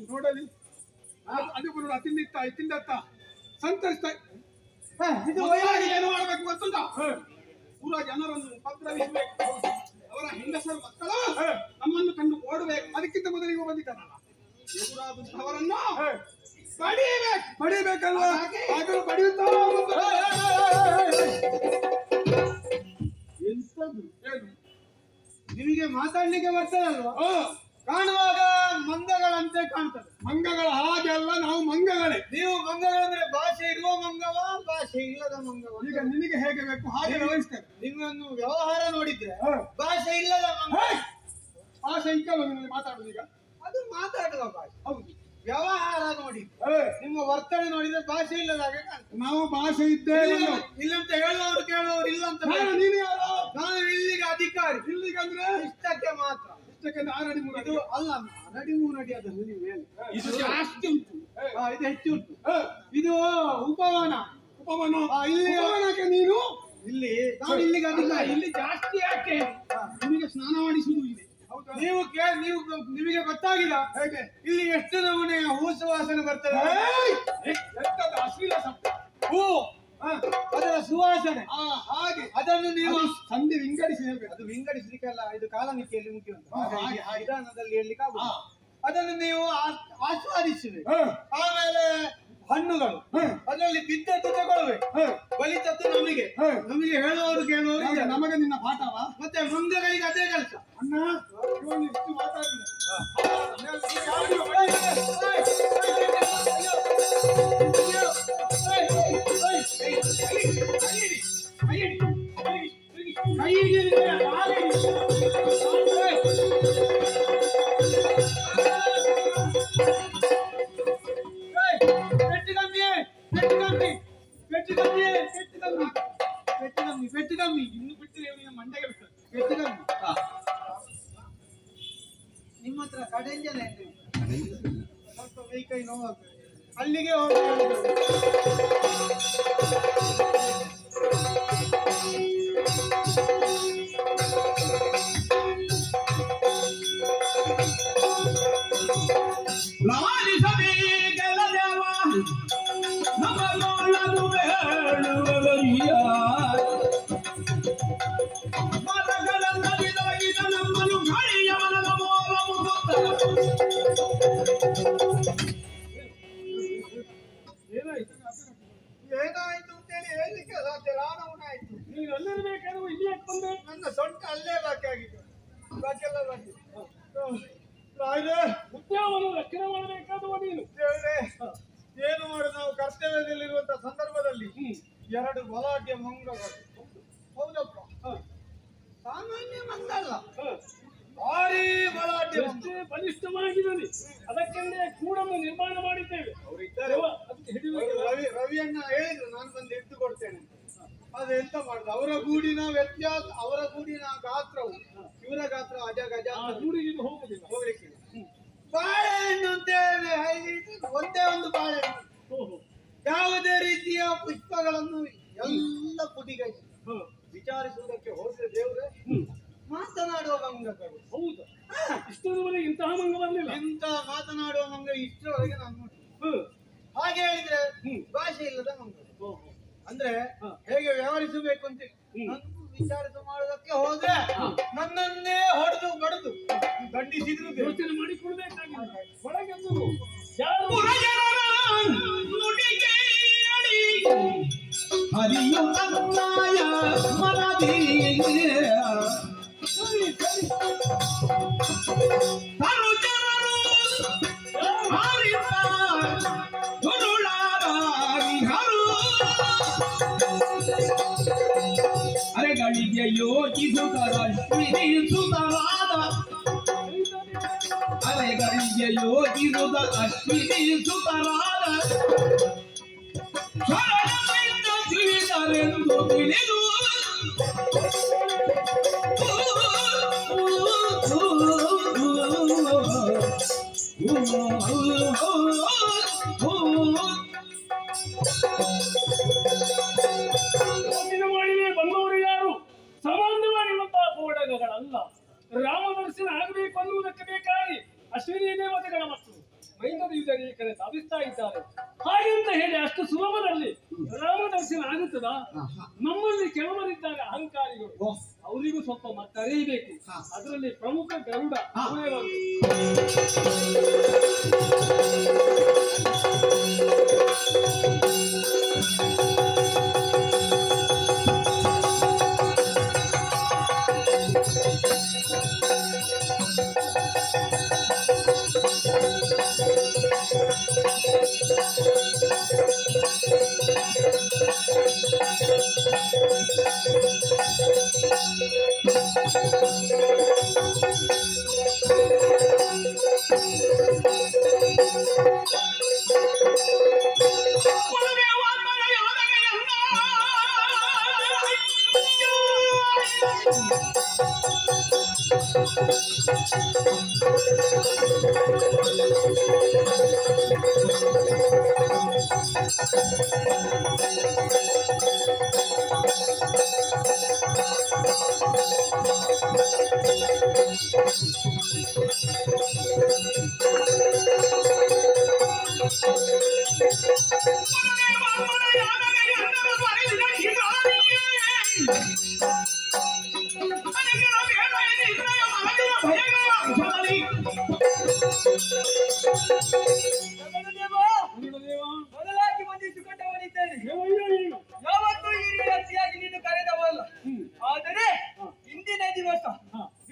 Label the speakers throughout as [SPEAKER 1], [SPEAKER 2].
[SPEAKER 1] ನೋಡಲಿ ಅದು ಬರೋದು ತಿಂದತ್ತ ಸಂತರಿಸ್ತಾ
[SPEAKER 2] ಇದು
[SPEAKER 1] ಏನು ಮಾಡಬೇಕು ಗೊತ್ತುಂಟ ಪೂರ ಜನರನ್ನು ಪತ್ರವಿಸಬೇಕು ಅವರ ಹೆಂಗಸರು ಮಕ್ಕಳು ನಮ್ಮನ್ನು ಕಂಡು ಓಡಬೇಕು ಅದಕ್ಕಿಂತ ಮೊದಲಿಗೆ ಬಂದಿದ್ದಾರಲ್ಲ ಎದುರಾದಂತವರನ್ನು ಬಡಿಬೇಕಲ್ವಾ ಆಗಲು ಬಡಿಯುತ್ತಾ
[SPEAKER 2] ಎಂತದ್ದು ಏನು ನಿಮಗೆ ಮಾತಾಡ್ಲಿಕ್ಕೆ ಬರ್ತದಲ್ವಾ ಕಾಣುವಾಗ ಮಂಗಗಳಂತೆ ಕಾಣ್ತದೆ
[SPEAKER 1] ಮಂಗಗಳ ಹಾಗೆಲ್ಲ ನಾವು ಮಂಗಗಳೇ
[SPEAKER 2] ನೀವು ಮಂಗಗಳಂದ್ರೆ ಭಾಷೆ ಇರುವ ಮಂಗವ ಭಾಷೆ ಇಲ್ಲದ ಮಂಗವ
[SPEAKER 1] ಈಗ ನಿನಗೆ ಹೇಗೆ ಬೇಕು ಹಾಗೆ ವ್ಯವಹರಿಸ್ತೇವೆ
[SPEAKER 2] ನಿಮ್ಮನ್ನು ವ್ಯವಹಾರ ನೋಡಿದ್ರೆ ಭಾಷೆ ಇಲ್ಲದ ಮಂಗ
[SPEAKER 1] ಭಾಷೆ ಇಕ್ಕಲ್ಲ ನಿಮಗೆ ಮಾತಾಡುದು ಈಗ
[SPEAKER 2] ಅದು ಮಾತಾಡುವ ಭಾಷೆ
[SPEAKER 1] ಹೌದು
[SPEAKER 2] ವ್ಯವಹಾರ ನೋಡಿ ನಿಮ್ಮ ವರ್ತನೆ ನೋಡಿದ್ರೆ ಭಾಷೆ ಇಲ್ಲದ ಹಾಗೆ ಕಾಣ್ತದೆ
[SPEAKER 1] ನಾವು ಭಾಷೆ ಇದ್ದೇವೆ
[SPEAKER 2] ಇಲ್ಲಂತ ಹೇಳುವವರು ಕೇಳುವವರು ಇಲ್ಲ ಅಂತ
[SPEAKER 1] ನೀನು ಯಾರು
[SPEAKER 2] ನಾನು ಇಲ್ಲಿಗೆ ಅಧಿಕಾರಿ
[SPEAKER 1] ಇಲ್ಲಿಗೆ ಅಂದ್ರೆ
[SPEAKER 2] ಇಷ್ಟಕ್ಕೆ ಮಾತ್ರ
[SPEAKER 1] ಇಷ್ಟಕ್ಕೆ ಆರಡಿ ಮೂರು
[SPEAKER 2] ಇದು ಅಲ್ಲ ಅರಡಿ ಮೂರು ಅಡಿ ಅದನ್ನು ನೀವು ಹೇಳಿ
[SPEAKER 1] ಇದು ಜಾಸ್ತಿ ಉಂಟು
[SPEAKER 2] ಇದು ಹೆಚ್ಚು ಉಂಟು ಇದು ಉಪವನ
[SPEAKER 1] ಇಲ್ಲಿ ನೀನು
[SPEAKER 2] ಇಲ್ಲಿ ನಾನು ಇಲ್ಲಿಗೆ ಅಧಿಕಾರಿ
[SPEAKER 1] ಇಲ್ಲಿ ಜಾಸ್ತಿ ಯಾಕೆ ನಿಮಗೆ ಸ್ನಾನ ಮಾಡಿಸುವುದು ಇದೆ
[SPEAKER 2] ನೀವು ನಿಮಗೆ ಗೊತ್ತಾಗಿಲ್ಲ
[SPEAKER 1] ಹೇಗೆ
[SPEAKER 2] ಇಲ್ಲಿ ಎಷ್ಟು ನಮೂನೆಯ ಹೂಸು ವಾಸನೆ ಬರ್ತದೆ
[SPEAKER 1] ಅಶ್ಲೀಲ ಶಬ್ದ
[SPEAKER 2] ಹೂ ಅದರ ಸುವಾಸನೆ
[SPEAKER 1] ಹಾಗೆ
[SPEAKER 2] ಅದನ್ನು ನೀವು
[SPEAKER 1] ಸಂಧಿ ವಿಂಗಡಿಸಿ ಹೇಳ್ಬೇಕು
[SPEAKER 2] ಅದು ವಿಂಗಡಿಸಲಿಕ್ಕೆಲ್ಲ ಇದು ಕಾಲಮಿತಿಯಲ್ಲಿ ಮುಖ್ಯ ಉಂಟು ವಿಧಾನದಲ್ಲಿ ಹೇಳಲಿಕ್ಕೆ ಅದನ್ನು ನೀವು ಆಸ್ವಾದಿಸಬೇಕು ಆಮೇಲೆ ಹಣ್ಣುಗಳು ಅದರಲ್ಲಿ ಬಿದ್ದದ್ದು ತಗೊಳ್ಬೇಕು ಬಲಿತದ್ದು ನಮಗೆ ಹೇಳುವವರು ಕೇಳುವವರು
[SPEAKER 1] ನಮಗೆ ನಿನ್ನ ಪಾಠವಾ
[SPEAKER 2] ಮತ್ತೆ ಮಂಗಗಳಿಗೆ ಅದೇ ಕೆಲಸ
[SPEAKER 1] ಅಣ್ಣ ಇವನು ಇಷ್ಟು ಮಾತಾಡಿದೆ
[SPEAKER 2] ಪೆಟ್ಟು ಕಮ್ಮಿ
[SPEAKER 1] ಇನ್ನು ಬಿಟ್ಟರೆ ಮಂಡೆಗೆ ಬಿಟ್ಟು
[SPEAKER 2] ಪೆಟ್ಟು ಕಮ್ಮಿ ನಿಮ್ಮ ಹತ್ರ ಕಡೆಂಜನ ಸ್ವಲ್ಪ ಕೈ ನೋವಾಗ್ತದೆ ಅಲ್ಲಿಗೆ ಏನಾಯ್ತು ಅಂತೇಳಿ ಹೇಳಲಿಕ್ಕೆ ಸಾಧ್ಯ ರಾಣವನಾಯ್ತು
[SPEAKER 1] ನೀನು ಎಲ್ಲರೂ ಬೇಕಾದ್ರೂ ಇಲ್ಲಿ ಯಾಕೆ ಬಂದೆ
[SPEAKER 2] ನನ್ನ ಸೊಂಟ ಅಲ್ಲೇ ಬಾಕಿ ಆಗಿತ್ತು ಬಾಕಿಯೆಲ್ಲ ಬಾಕಿ
[SPEAKER 1] ಉದ್ಯಾನವನ್ನು ರಕ್ಷಣೆ ಮಾಡಬೇಕಾದವ ನೀನು
[SPEAKER 2] ದೇವ್ರೆ ಏನು ಮಾಡುದು ನಾವು ಕರ್ತವ್ಯದಲ್ಲಿರುವಂತ ಸಂದರ್ಭದಲ್ಲಿ ಎರಡು ಬಲಾಢ್ಯ ಮಂಗಗಳು ಹೌದಪ್ಪ ಸಾಮಾನ್ಯ ಮಂಗ ಅಲ್ಲ ಭಾರಿ ಬಲಾಢ್ಯ
[SPEAKER 1] ಬಲಿಷ್ಠವಾಗಿದ್ದಾನೆ ಅದಕ್ಕೆಂದೇ ಕೂಡನ್ನು ನಿರ್ಮಾಣ ಮಾಡಿದ್ದೇವೆ
[SPEAKER 2] ರವಿಯನ್ನ ಹೇಳಿದ್ರು ನಾನು ಬಂದು ಹಿಡಿದು ಕೊಡ್ತೇನೆ ಅದೆಂತ ಮಾಡುದು ಅವರ ಗೂಡಿನ ವ್ಯತ್ಯಾಸ ಅವರ ಗೂಡಿನ ಗಾತ್ರವು ಇವರ ಗಾತ್ರ ಅಜ
[SPEAKER 1] ಗೂಡಿಗೆ ಹೋಗುದಿಲ್ಲ
[SPEAKER 2] ಹೋಗ್ಲಿಕ್ಕಿಲ್ಲ ಬಾಳೆಹಣ್ಣು ಅಂತ ಒಂದೇ ಒಂದು ಬಾಳೆಹಣ್ಣು ಯಾವುದೇ ರೀತಿಯ ಪುಷ್ಪಗಳನ್ನು ಎಲ್ಲ ಪುಟಿಗೈ ವಿಚಾರಿಸುವುದಕ್ಕೆ ಹೋದ್ರೆ ದೇವ್ರೆ ಮಾತನಾಡುವ ಮಂಗಗಳು
[SPEAKER 1] ಹೌದು ಇಷ್ಟರವರೆಗೆ ಇಂತಹ ಮಂಗ ಬರಲಿಲ್ಲ
[SPEAKER 2] ಇಂಥ ಮಾತನಾಡುವ ಮಂಗ ಇಷ್ಟರವರೆಗೆ ನಾನು ನೋಡಿ ಹಾಗೆ ಹೇಳಿದ್ರೆ ಭಾಷೆ ಇಲ್ಲದ ಮಂಗ ಅಂದ್ರೆ ಹೇಗೆ ವ್ಯವಹರಿಸಬೇಕು ಅಂತ ವಿಚಾರಿಸ ಮಾಡುವುದಕ್ಕೆ ಹೋದ್ರೆ ನನ್ನನ್ನೇ ಹೊಡೆದು ಬಡದು ದಂಡಿಸಿದ್ರು
[SPEAKER 1] ಯೋಚನೆ ಮಾಡಿಕೊಳ್ಬೇಕಾಗಿದೆ ಒಳಗೆ
[SPEAKER 3] ಅರೆಗಳಿಗೆ ಯೋಚಿಸುತ್ತರ ಶ್ರೀಸುತರಾದ ಅರೆಗಳಿಗೆ ಯೋಚಿಸುತ್ತ ಅಶ್ವಿನಿಸುತರಾದ ತಿಳಿದರೆಂದು ತಿಳಿದು
[SPEAKER 1] ಬಂದವರು ಯಾರು ಸಾಮಾನ್ಯವಾಗಿರುವಂತಹ ಪೋಡಗಗಳಲ್ಲ ರಾಮ ದರ್ಶನ ಆಗಬೇಕು ಅನ್ನುವುದಕ್ಕೆ ಬೇಕಾಗಿ ಅಶ್ವಿನಿ ದೇವತೆಗಳ ಮಕ್ಕಳು
[SPEAKER 4] ಬೈಂದರಿಯುವುದನ್ನು ಈ ಕಡೆ ಸಾಧಿಸ್ತಾ ಇದ್ದಾರೆ. ಹಾಗೆಂತ ಹೇಳಿ ಅಷ್ಟು ಸುಲಭದಲ್ಲಿ ರಾಮದರ್ಶನ ಆಗುತ್ತದ? ನಮ್ಮಲ್ಲಿ ಕೆಲವರಿದ್ದಾರೆ ಅಹಂಕಾರಿಗಳು, ಅವರಿಗೂ ಸ್ವಲ್ಪ ಮತ್ತರಿಯಬೇಕು. ಅದರಲ್ಲಿ ಪ್ರಮುಖ ಗರುಡ ಅವನೇ ಒಂದು.
[SPEAKER 2] ಮೊದಲಾಗಿ ವಂದಿಸಿಕೊಂಡವನಿದ್ದೇನೆ. ಯಾವತ್ತೂ ಈ ರೀತಿಯಾಗಿ ನೀನು ಕರೆದವಲ್ಲ. ಆದರೆ ಇಂದಿನ ದಿವಸ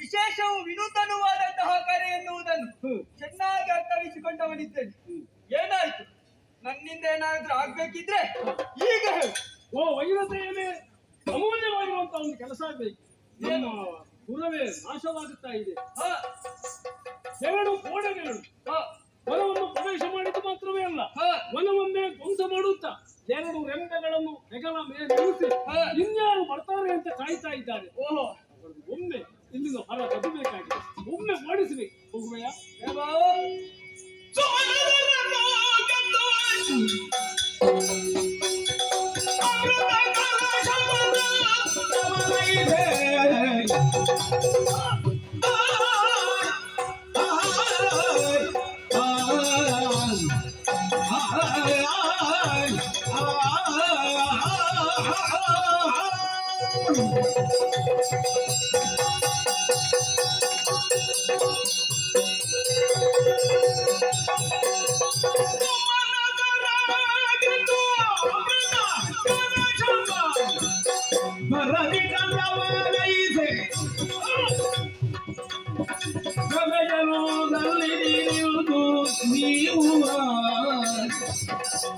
[SPEAKER 2] ವಿಶೇಷವು ವಿನೂತನವಾದಂತಹ ಕರೆ ಎನ್ನುವುದನ್ನು ಚೆನ್ನಾಗಿ ಅರ್ಥವಿಸಿಕೊಂಡವನಿದ್ದೇನೆ. ಏನಾಯ್ತು? ನನ್ನಿಂದ ಏನಾದ್ರೂ ಆಗ್ಬೇಕಿದ್ರೆ ಈಗ ಹೇಳು.
[SPEAKER 4] ವೈರತೆಯಲ್ಲಿ ಅಮೂಲ್ಯವಾಗಿರುವಂತಹ ಒಂದು ಕೆಲಸ ಆಗ್ಬೇಕು. ನಮ್ಮ ಗುರುವೇ ನಾಶವಾಗುತ್ತಾ ಇದೆ. ಎರಡು ಕೋಣೆಗಳು ವನವನ್ನು ಪ್ರವೇಶ ಮಾಡಿದ್ದು ಮಾತ್ರವೇ ಅಲ್ಲ, ವನವನ್ನೇ ಧ್ವಂಸ ಮಾಡುತ್ತಾ ಎರಡು ರೆಂಬೆಗಳನ್ನು ಹೆಗಲ ಮೇಲೆ ನಿಲ್ಲಿಸಿ ಇನ್ಯಾರು ಬರ್ತಾರೆ ಅಂತ ಕಾಯ್ತಾ ಇದ್ದಾರೆ. ಒಮ್ಮೆ ಇಲ್ಲಿಂದ ಹೊರ ತಗಬೇಕಾಗಿದೆ, ಒಮ್ಮೆ ಓಡಿಸಬೇಕು. ಹೋಗುವೆಯಾ?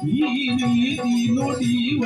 [SPEAKER 3] ನೀವು ಈ ರೀತಿ ನುಡಿವ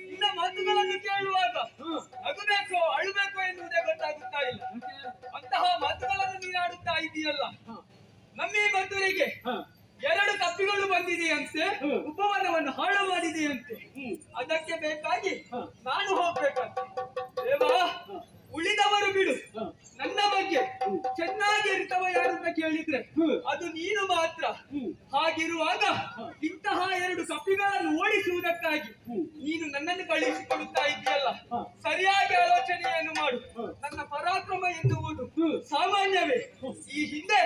[SPEAKER 2] ನಿನ್ನ ಮಾತುಗಳನ್ನು ಕೇಳುವಾಗ ನಗಬೇಕೋ ಅಳಬೇಕೋ ಎನ್ನುವುದೇ ಗೊತ್ತಾಗುತ್ತಾ ಇಲ್ಲ. ಅಂತಹ ಮಾತುಗಳನ್ನು ನೀನು ಆಡುತ್ತಾ ಇದೆಯಲ್ಲ. ನಮ್ಮೀ ಬಂಧುರಿಗೆ ಎರಡು ಕಪ್ಪಿಗಳು ಬಂದಿದೆಯಂತೆ, ಉಪವನವನ್ನು ಹಾಳು ಮಾಡಿದೆಯಂತೆ. ಅದಕ್ಕೆ ಬೇಕಾಗಿ ನಾನು ಹೋಗ್ಬೇಕಂತೆ. ದೇವಾ, ಉಳಿದವರು ಬಿಡು, ನನ್ನ ಬಗ್ಗೆ ಚೆನ್ನಾಗಿ ಇರ್ತವ ಯಾರು ಅಂತ ಕೇಳಿದ್ರೆ ಅದು ನೀನು ಮಾತ್ರ. ಹಾಗಿರುವಾಗ ಇಂತಹ ಎರಡು ಕಪ್ಪಿಗಳನ್ನು ಓಡಿಸುವುದಕ್ಕಾಗಿ ನೀನು ನನ್ನನ್ನು ಕಳುಹಿಸಿಕೊಡುತ್ತಾ ಇದೆಯಲ್ಲ, ಸರಿಯಾಗಿ ಆಲೋಚನೆಯನ್ನು ಮಾಡು. ನನ್ನ ಪರಾಕ್ರಮ ಎನ್ನುವುದು ಸಾಮಾನ್ಯವೇ? ಈ ಹಿಂದೆ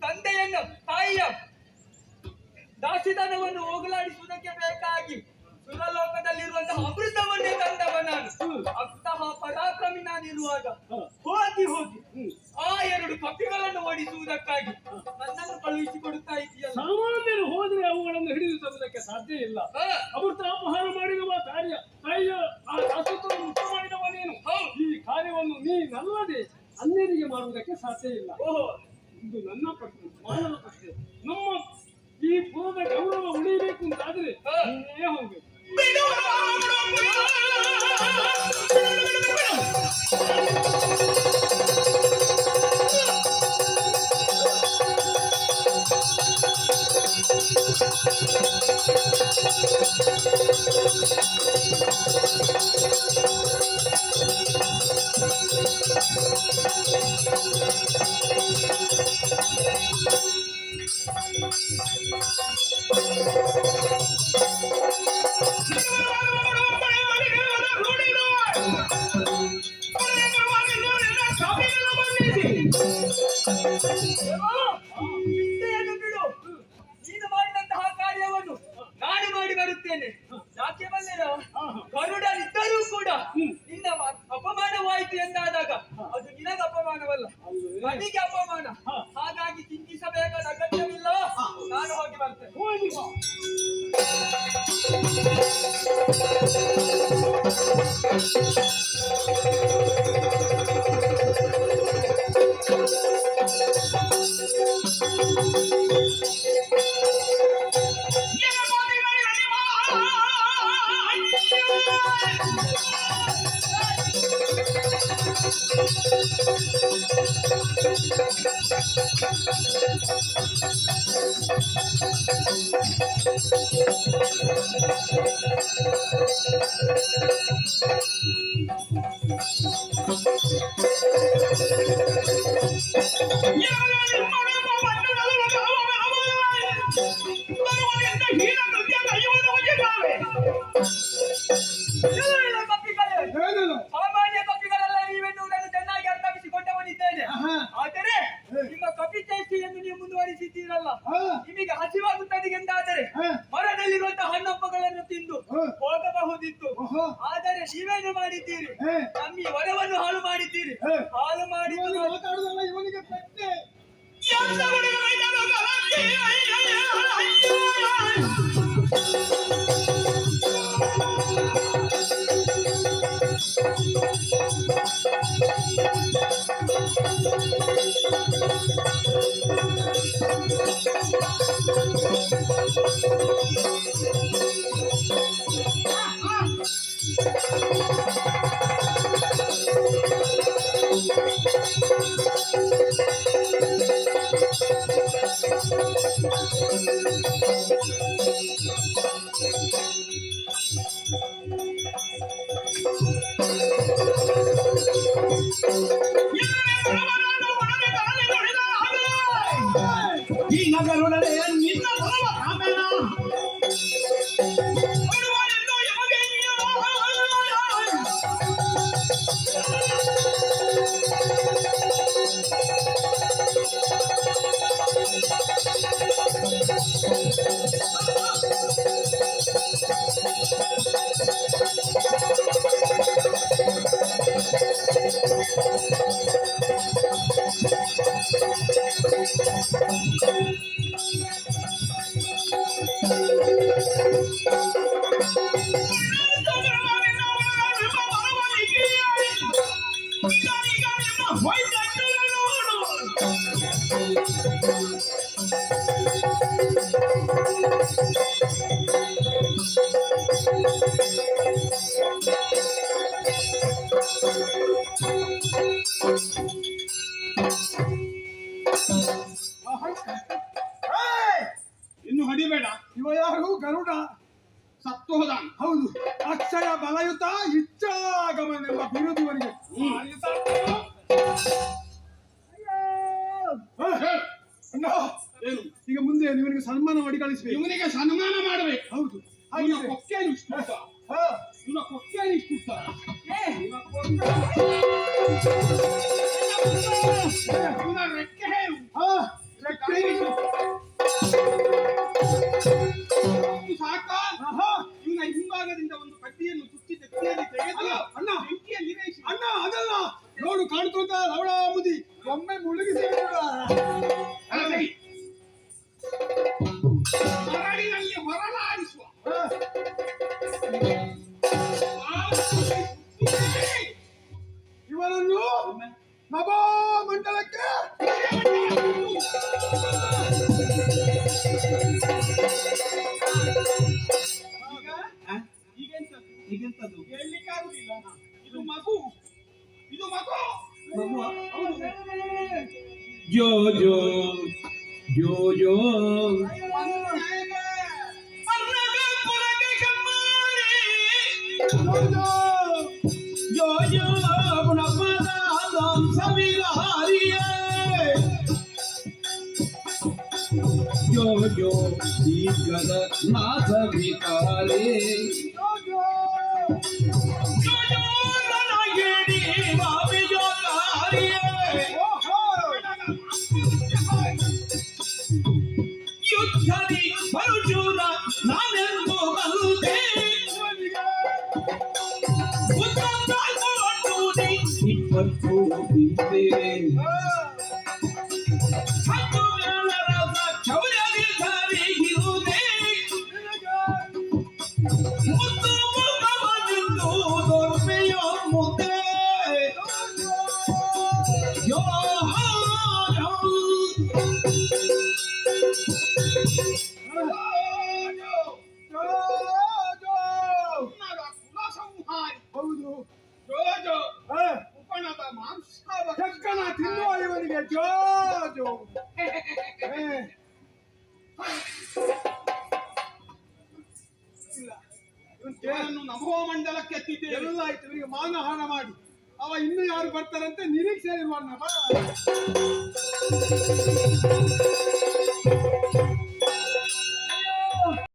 [SPEAKER 2] ತಂದೆಯನ್ನು ತಾಯಿಯ ದಾಸಿತನವನ್ನು ಹೋಗಲಾಡಿಸುವುದಕ್ಕೆ ಬೇಕಾಗಿ ಸುರಲೋಕದಲ್ಲಿರುವಂತಹ ಅಮೃತವನ್ನೇ ತಂದವ ನಾನು. ಅಂತಹ ಪರಾಕ್ರಮಿ ನಾನಿರುವಾಗ ಹೋಗಿ ಆ ಎರಡು ಕಪ್ಪಿಗಳನ್ನು ಓಡಿಸುವುದಕ್ಕಾಗಿ ನನ್ನನ್ನು ಕಳುಹಿಸಿಕೊಡುತ್ತಾ ಇದೆಯಲ್ಲ.
[SPEAKER 4] ಸಾಮಾನ್ಯರು ಹೋದ್ರೆ ಅವುಗಳನ್ನು ಹಿಡಿದು ತರುವುದಕ್ಕೆ ಸಾಧ್ಯ ಇಲ್ಲ. ಅಮೃತ ಅಪಹಾರ ಮಾಡಿರುವ ತಾಯಿಯ ಆ ದಾಸತ್ವವನ್ನು ಮುಕ್ತ ಮಾಡಿದವ ನೀನು. ಈ ಕಾರ್ಯವನ್ನು ನೀನಲ್ಲದೆ ಅನ್ಯರಿಗೆ ಮಾಡುವುದಕ್ಕೆ ಸಾಧ್ಯ ಇಲ್ಲ. ಇದು ನನ್ನ ಪ್ರಶ್ನೆ, ಮಾನವ ಪ್ರಶ್ನೆ. ನಮ್ಮ ಈ ಪುರದ ಗೌರವ ಉಳಿಯಬೇಕು ಅಂತಾದ್ರೆ ನೀನೇ ಹೋಗ್ಬೇಕು.
[SPEAKER 5] ಚಿಂತೆಯನ್ನು ಬಿಡು. ನೀನು ಮಾಡಿದಂತಹ ಕಾರ್ಯವನ್ನು ನಾನು ಮಾಡಿ ಬರುತ್ತೇನೆ. ಯಾಕೆ ಬಂದೇನೋ ಗರುಡನಿದ್ದರೂ ಕೂಡ ನಿನ್ನ ಅಪಮಾನವಾಯಿತು ಎಂದಾದಾಗ ಅದು ನಿನಗೆ ಅಪಮಾನವಲ್ಲ, ನನಗೆ ಅಪಮಾನ. ಹಾಗಾಗಿ ಚಿಂತಿಸಬೇಕಾದ ಅಗತ್ಯವಿಲ್ಲ. ನಾನು ಹೋಗಿ ಬರ್ತೇನೆ.
[SPEAKER 4] ಹೋಗಿ ಬಾ.
[SPEAKER 5] ಕಪಿಗಳೇ,
[SPEAKER 1] ಏನದು?
[SPEAKER 5] ಸಾಮಾನ್ಯ ಕಪಿಗಳೆಲ್ಲ ನೀವೆನ್ನುವುದನ್ನು ಚೆನ್ನಾಗಿ ಅರ್ಥವಿಸಿಕೊಂಡವನಿದ್ದೇನೆ. ಆದರೆ ನಿಮ್ಮ ಕಪಿ ಚೇಷ್ಟೆಯನ್ನು ನೀವು ಮುಂದುವರಿಸಿದ್ದೀರಲ್ಲ, ನಿಮಗೆ ಹಸಿವಾಗುತ್ತದೆ ಎಂದಾದರೆ ಮರದಲ್ಲಿರುವಂತಹ ಹಣ್ಣಪ್ಪಗಳನ್ನು ತಿಂದು ಹೋಗಬಹುದಿತ್ತು. ಆದರೆ ನೀವೇನು ಮಾಡಿದ್ದೀರಿ? ನಮ್ಮಿ ವರವನ್ನು ಹಾಳು ಮಾಡಿದ್ದೀರಿ. ಹಾಳು ಮಾಡಿದ್ದು
[SPEAKER 1] ಮಾತಾಡುದಲ್ಲ ಇವನಿಗೆ ಪ್ರಶ್ನೆ.
[SPEAKER 3] ಈ ನಗರೊಡನೆ ನಿನ್ನ ಬರುವ ಕಾಮೇನ
[SPEAKER 1] ಇನ್ನು ಹೊಡಿಬೇಡ.
[SPEAKER 2] ಇವ ಯಾರು? ಗರುಡ.
[SPEAKER 1] ಸತ್ತು ಹೋದ.
[SPEAKER 2] ಹೌದು, ಅಕ್ಷಯ ಬಲಯುತ ಇಚ್ಛಾಗಮನೆಂಬ ಬಿರುದಿವನಿಗೆ. ಅಣ್ಣ,
[SPEAKER 1] ಏನು?
[SPEAKER 2] ಈಗ ಮುಂದೆ ಇವನಿಗೆ ಸನ್ಮಾನ ಮಾಡಿ ಕಳಿಸ್ಬೇಕು.
[SPEAKER 1] ಇವನಿಗೆ ಸನ್ಮಾನ ಮಾಡಬೇಕು.
[SPEAKER 2] ಹೌದು,
[SPEAKER 1] ಇವನ
[SPEAKER 2] ಹಾಗೆ
[SPEAKER 1] ಕೊಕ್ಕೆ ಇಷ್ಟು ಉದ್ದ. ಇವನ ಕೊಕ್ಕೆ ಇಷ್ಟು ಉದ್ದ. ಇವನ ರೆಕ್ಕೆ
[SPEAKER 2] ರೆಕ್ಕೆ
[SPEAKER 1] ಸಾಕ. ಇವನ ಹಿಂಭಾಗದಿಂದ ಒಂದು ಕಡ್ಡಿಯನ್ನು ಚುಚ್ಚಿ ತೆಗೆದು
[SPEAKER 2] ಅಣ್ಣ,
[SPEAKER 1] ಬೆಂಕಿಯಲ್ಲಿ ಇರಿಸಿ.
[SPEAKER 2] ಅಣ್ಣ ಅದಲ್ಲ, ನೋಡು ಕಾಣ್ತು ಅಂತ ಲವಳ ಮುದಿ ಒಮ್ಮೆ ಮುಳುಗಿಸಿ
[SPEAKER 1] ಮರಳಿನಲ್ಲಿ ಹೊರಲಾಡಿಸುವ.
[SPEAKER 2] ಇವನನ್ನು ನಭೋಮಂಡಲಕ್ಕೆ
[SPEAKER 1] ಇದು ಮಗು
[SPEAKER 3] ಮಗುವ?
[SPEAKER 1] ಹೌದು.
[SPEAKER 3] ಜೋ ಜೋ ಜೋ ಜೋ ಜೋ ಜೋ ಗುಣಪದ ಸಂಸವಿಹಾರಿಯೇ ಜೋ ಜೋ ದೀರ್ಘದ ನಾಥ ವಿಕಾರೇ ಜೋ ಜೋ ನನಗೇಡಿ ಬಾಬಿ ಜೋಕಾರಿಯೇ ಯುದ್ಧದಿ ಪರಶುರ ನಾನೆಂದು ಬಲ್ಲುದೇ ಇಪ್ಪತ್ತು ಬಿದ್ದೆ ಚೌರ್ಯದಿ ಧರಿಗಿರುವುದೇ ಮುದ್ದು ಮುಖವನಿಂದು ದೊರ್ಮೆಯೋ ಮುದ್ದೆ ಯೋ
[SPEAKER 1] ಹೌದು. ಜೋಜೋ ಉಪಣದ ಮಾಂಸ
[SPEAKER 2] ಚಕ್ಕನ ತಿನ್ನುವ ಇವನಿಗೆ ಜೋ ಜೋ
[SPEAKER 1] ಇವನನ್ನು ನಮೋ ಮಂಡಲಕ್ಕೆ ಎತ್ತಿದ್ದೇವೆ.
[SPEAKER 2] ಎಲ್ಲ ಆಯ್ತು. ಇವನಿಗೆ ಮಾನಹಾರ ಮಾಡಿ ಅವ ಇನ್ನು ಯಾರು ಬರ್ತಾರಂತೆ ನಿರೀಕ್ಷೆ ಇಲ್ವಣ್ಣ.